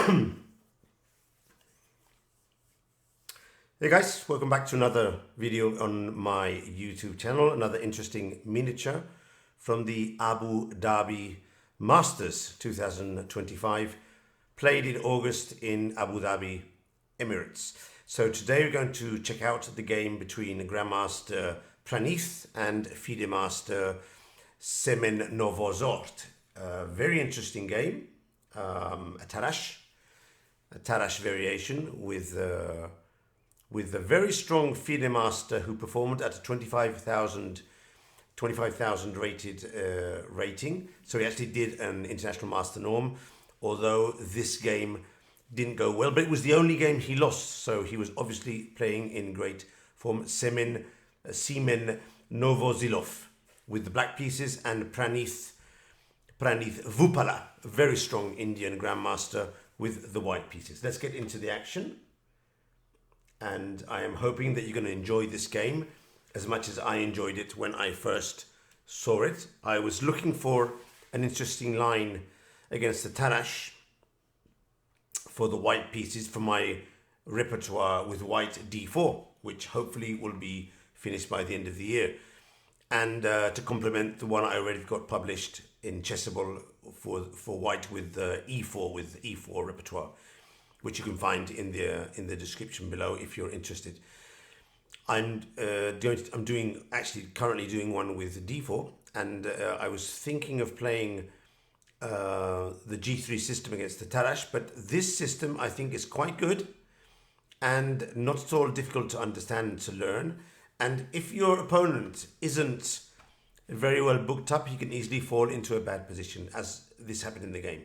Hey guys, welcome back to another video on my YouTube channel. Another interesting miniature from the Abu Dhabi Masters 2025, played in August in Abu Dhabi, Emirates. So today we're going to check out the game between Grandmaster Praneeth and FIDE Master Semen Novozhilov. Very interesting game, a Tarrasch variation with a very strong FIDE master who performed at a 25,000 rated rating. So he actually did an international master norm, although this game didn't go well, but it was the only game he lost. So he was obviously playing in great form. Semen Novozhilov with the black pieces, and Praneeth Vupala, a very strong Indian grandmaster with the white pieces. Let's get into the action. And I am hoping that you're going to enjoy this game as much as I enjoyed it when I first saw it. I was looking for an interesting line against the Tarrasch for the white pieces for my repertoire with white d4, which hopefully will be finished by the end of the year. And to complement the one I already got published in Chessable for white with e4 repertoire, which you can find in the description below if you're interested. I'm currently doing one with d4, and I was thinking of playing the g3 system against the Tarrasch, but this system I think is quite good and not at all difficult to understand and to learn. And if your opponent isn't very well booked up, he can easily fall into a bad position, as this happened in the game.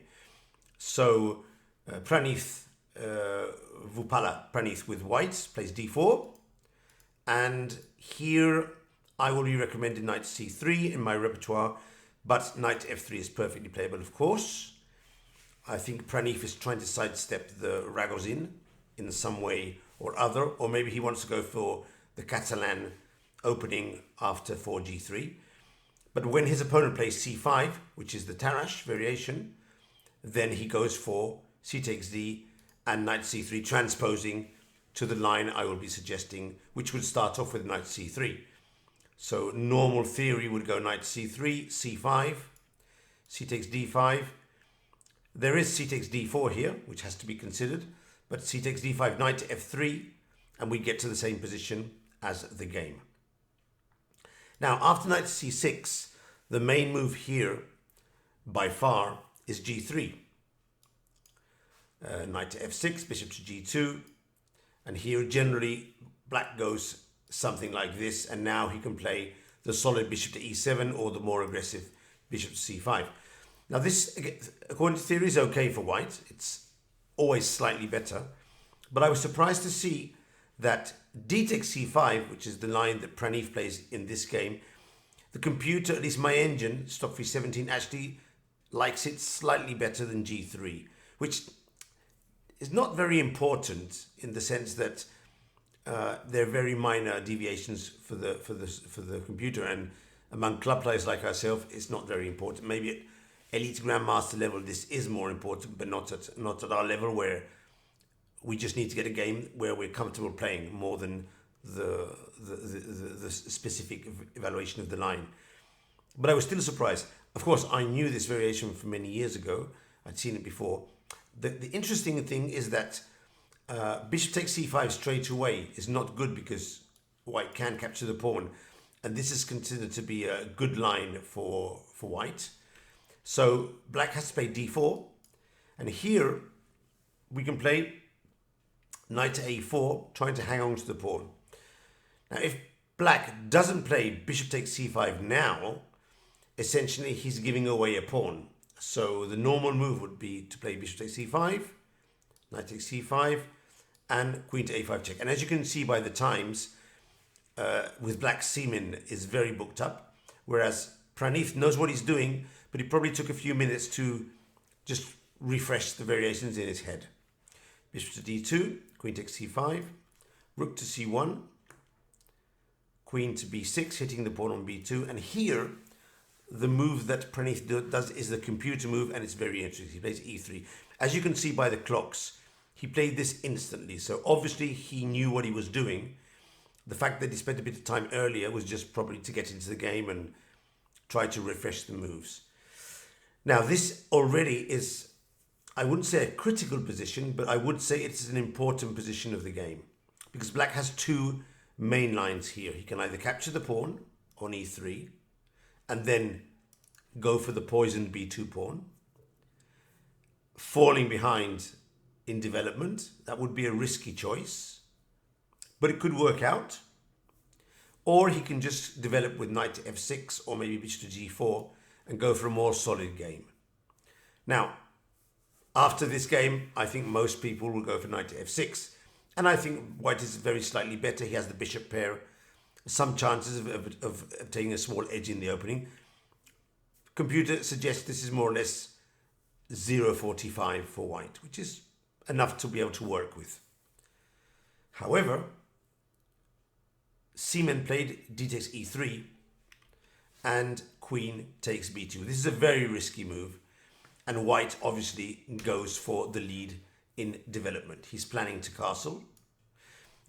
So Praneeth Vupala, Praneeth with whites, plays d4, and here I will be recommending knight c3 in my repertoire, but knight f3 is perfectly playable, of course. I think Praneeth is trying to sidestep the Ragozin in some way or other, or maybe he wants to go for the Catalan opening after 4g3. But when his opponent plays c5, which is the Tarrasch variation, then he goes for c takes d and knight c3, transposing to the line I will be suggesting, which would start off with knight c3. So normal theory would go knight c3, c5, c takes d5. There is c takes d4 here, which has to be considered, but c takes d5, knight to f3, and we get to the same position as the game. Now, after knight c6, the main move here, by far, is g3. Knight to f6, bishop to g2, and here generally black goes something like this, and now he can play the solid bishop to e7 or the more aggressive bishop to c5. Now this, according to theory, is okay for white. It's always slightly better, but I was surprised to see that d takes c5, which is the line that Praneeth plays in this game, the computer, at least my engine, Stockfish 17, actually likes it slightly better than g3, which is not very important in the sense that they're very minor deviations for the computer, and among club players like ourselves, it's not very important. Maybe at elite grandmaster level, this is more important, but not at our level, where we just need to get a game where we're comfortable playing more than the specific evaluation of the line. But I was still surprised. Of course, I knew this variation from many years ago. I'd seen it before. The interesting thing is that bishop takes c5 straight away is not good because white can capture the pawn, and this is considered to be a good line for white. So black has to play d4, and here we can play knight to a4, trying to hang on to the pawn. Now if black doesn't play bishop takes c5 now, essentially he's giving away a pawn. So the normal move would be to play bishop takes c5, knight takes c5, and queen to a5 check. And as you can see by the times, with black Semen is very booked up, whereas Praneeth knows what he's doing, but he probably took a few minutes to just refresh the variations in his head. Bishop to d2, queen takes c5, rook to c1, queen to b6, hitting the pawn on b2, and here the move that Praneeth does is the computer move, and it's very interesting. He plays e3. As you can see by the clocks, he played this instantly. So obviously he knew what he was doing. The fact that he spent a bit of time earlier was just probably to get into the game and try to refresh the moves. Now this already is, I wouldn't say a critical position, but I would say it's an important position of the game. Because black has two main lines here. He can either capture the pawn on e3 and then go for the poisoned b2 pawn, falling behind in development. That would be a risky choice, but it could work out. Or he can just develop with knight to f6 or maybe bishop to g4 and go for a more solid game. Now, after this game, I think most people will go for knight to f6. And I think white is very slightly better. He has the bishop pair, some chances of obtaining a small edge in the opening. Computer suggests this is more or less 0.45 for white, which is enough to be able to work with. However, Seaman played d takes e3 and queen takes b2. This is a very risky move, and white obviously goes for the lead in development. He's planning to castle.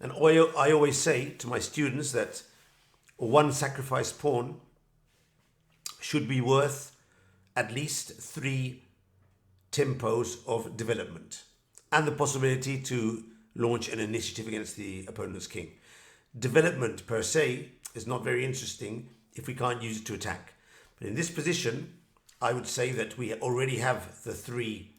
And I always say to my students that one sacrificed pawn should be worth at least 3 tempos of development and the possibility to launch an initiative against the opponent's king. Development per se is not very interesting if we can't use it to attack. But in this position, I would say that we already have the 3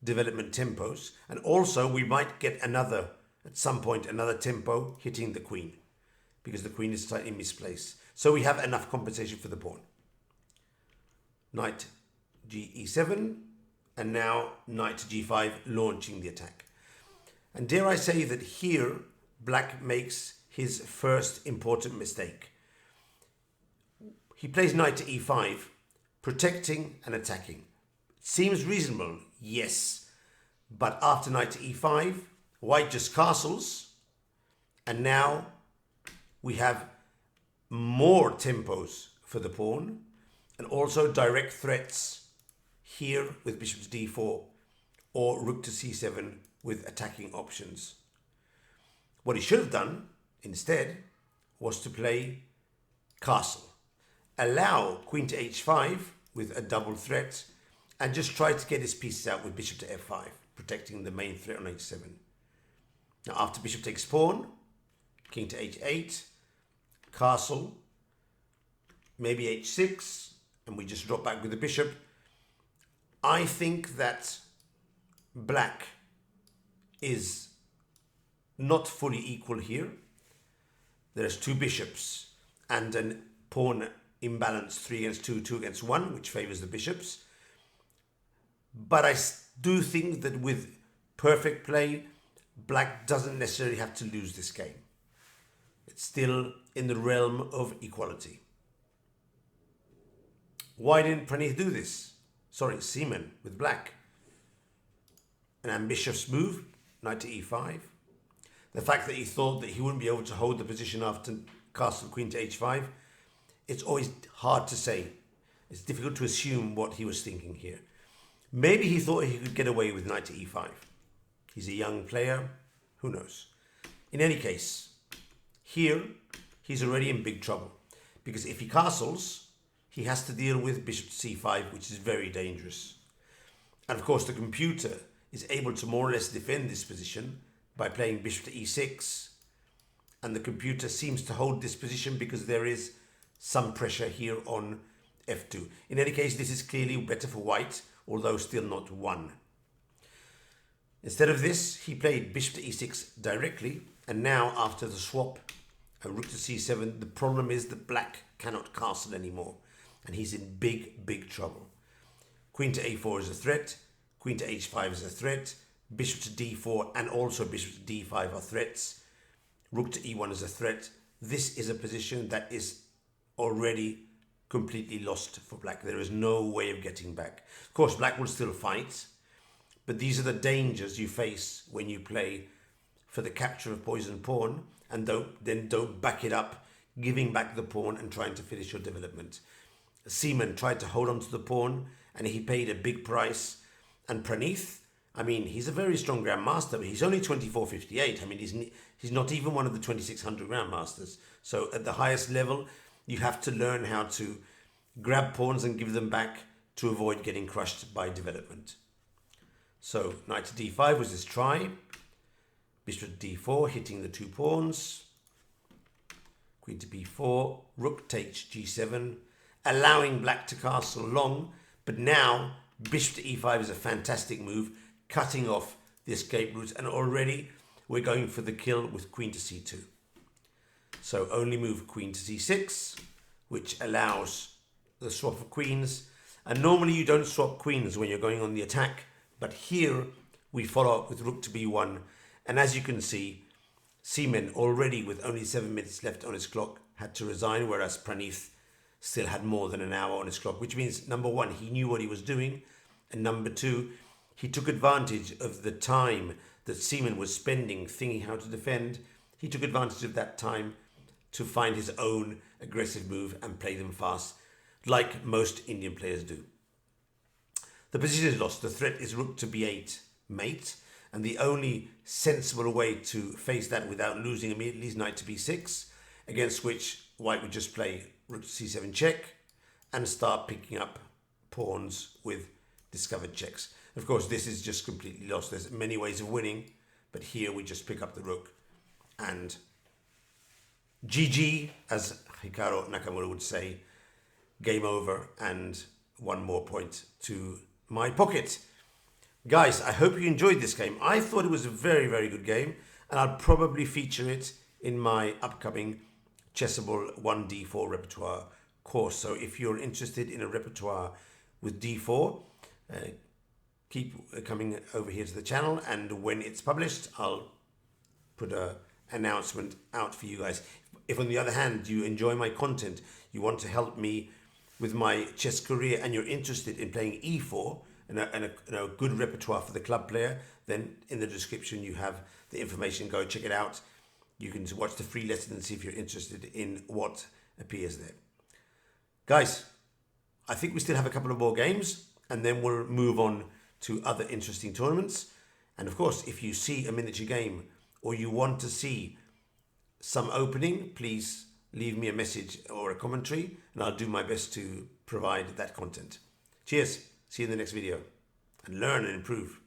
development tempos, and also we might get another, at some point, another tempo hitting the queen, because the queen is slightly misplaced. So we have enough compensation for the pawn. Knight e7, and now knight g5, launching the attack. And dare I say that here, black makes his first important mistake. He plays knight to e5, protecting and attacking. Seems reasonable, yes. But after knight to e5, white just castles, and now we have more tempos for the pawn, and also direct threats here with bishop to d4 or rook to c7 with attacking options. What he should have done instead was to play castle, allow queen to h5 with a double threat, and just try to get his pieces out with bishop to f5, protecting the main threat on h7. Now after bishop takes pawn, king to h8, castle, maybe h6, and we just drop back with the bishop. I think that black is not fully equal here. There's 2 bishops and a pawn imbalance, 3 against 2, 2 against 1, which favors the bishops. But I do think that with perfect play, black doesn't necessarily have to lose this game. It's still in the realm of equality. Why didn't Praneeth do this? Sorry, Seaman with black. An ambitious move, knight to e5. The fact that he thought that he wouldn't be able to hold the position after castle queen to h5, it's always hard to say. It's difficult to assume what he was thinking here. Maybe he thought he could get away with knight to e5. He's a young player, who knows. In any case, here he's already in big trouble, because if he castles, he has to deal with bishop to c5, which is very dangerous. And of course the computer is able to more or less defend this position by playing bishop to e6, and the computer seems to hold this position because there is some pressure here on f2. In any case, this is clearly better for white, although still not won. Instead of this, he played bishop to e6 directly, and now after the swap and rook to c7, the problem is that black cannot castle anymore, and he's in big trouble. Queen to a4 is a threat, queen to h5 is a threat, bishop to d4 and also bishop to d5 are threats, rook to e1 is a threat. This is a position that is already completely lost for black. There is no way of getting back. Of course, black will still fight, but these are the dangers you face when you play for the capture of poisoned pawn and don't back it up, giving back the pawn and trying to finish your development. Seaman tried to hold on to the pawn and he paid a big price, and Praneeth, I mean, he's a very strong grandmaster, but he's only 2458. I mean, he's not even one of the 2600 grandmasters. So at the highest level, you have to learn how to grab pawns and give them back to avoid getting crushed by development. So knight to d5 was his try. Bishop to d4, hitting the 2 pawns. Queen to b4, rook takes g7, allowing black to castle long. But now bishop to e5 is a fantastic move, cutting off the escape routes, and already we're going for the kill with queen to c2. So only move queen to c6, which allows the swap of queens. And normally you don't swap queens when you're going on the attack, but here we follow up with rook to b1. And as you can see, Seaman, already with only 7 minutes left on his clock, had to resign, whereas Praneeth still had more than an hour on his clock, which means, number one, he knew what he was doing, and number two, he took advantage of the time that Seaman was spending thinking how to defend. He took advantage of that time to find his own aggressive move and play them fast, like most Indian players do. The position is lost. The threat is rook to b8 mate, and the only sensible way to face that without losing immediately is knight to b6, against which white would just play rook to c7 check and start picking up pawns with discovered checks. Of course, this is just completely lost. There's many ways of winning, but here we just pick up the rook and GG, as Hikaru Nakamura would say, game over and 1 more point to my pocket. Guys, I hope you enjoyed this game. I thought it was a very, very good game, and I'll probably feature it in my upcoming Chessable 1d4 repertoire course. So if you're interested in a repertoire with d4, keep coming over here to the channel, and when it's published, I'll put an announcement out for you guys. If on the other hand you enjoy my content, you want to help me with my chess career, and you're interested in playing e4 and a good repertoire for the club player, then in the description you have the information. Go check it out. You can watch the free lesson and see if you're interested in what appears there. Guys, I think we still have a couple of more games, and then we'll move on to other interesting tournaments. And of course, if you see a miniature game or you want to see some opening, please leave me a message or a commentary, and I'll do my best to provide that content. Cheers. See you in the next video, and learn and improve.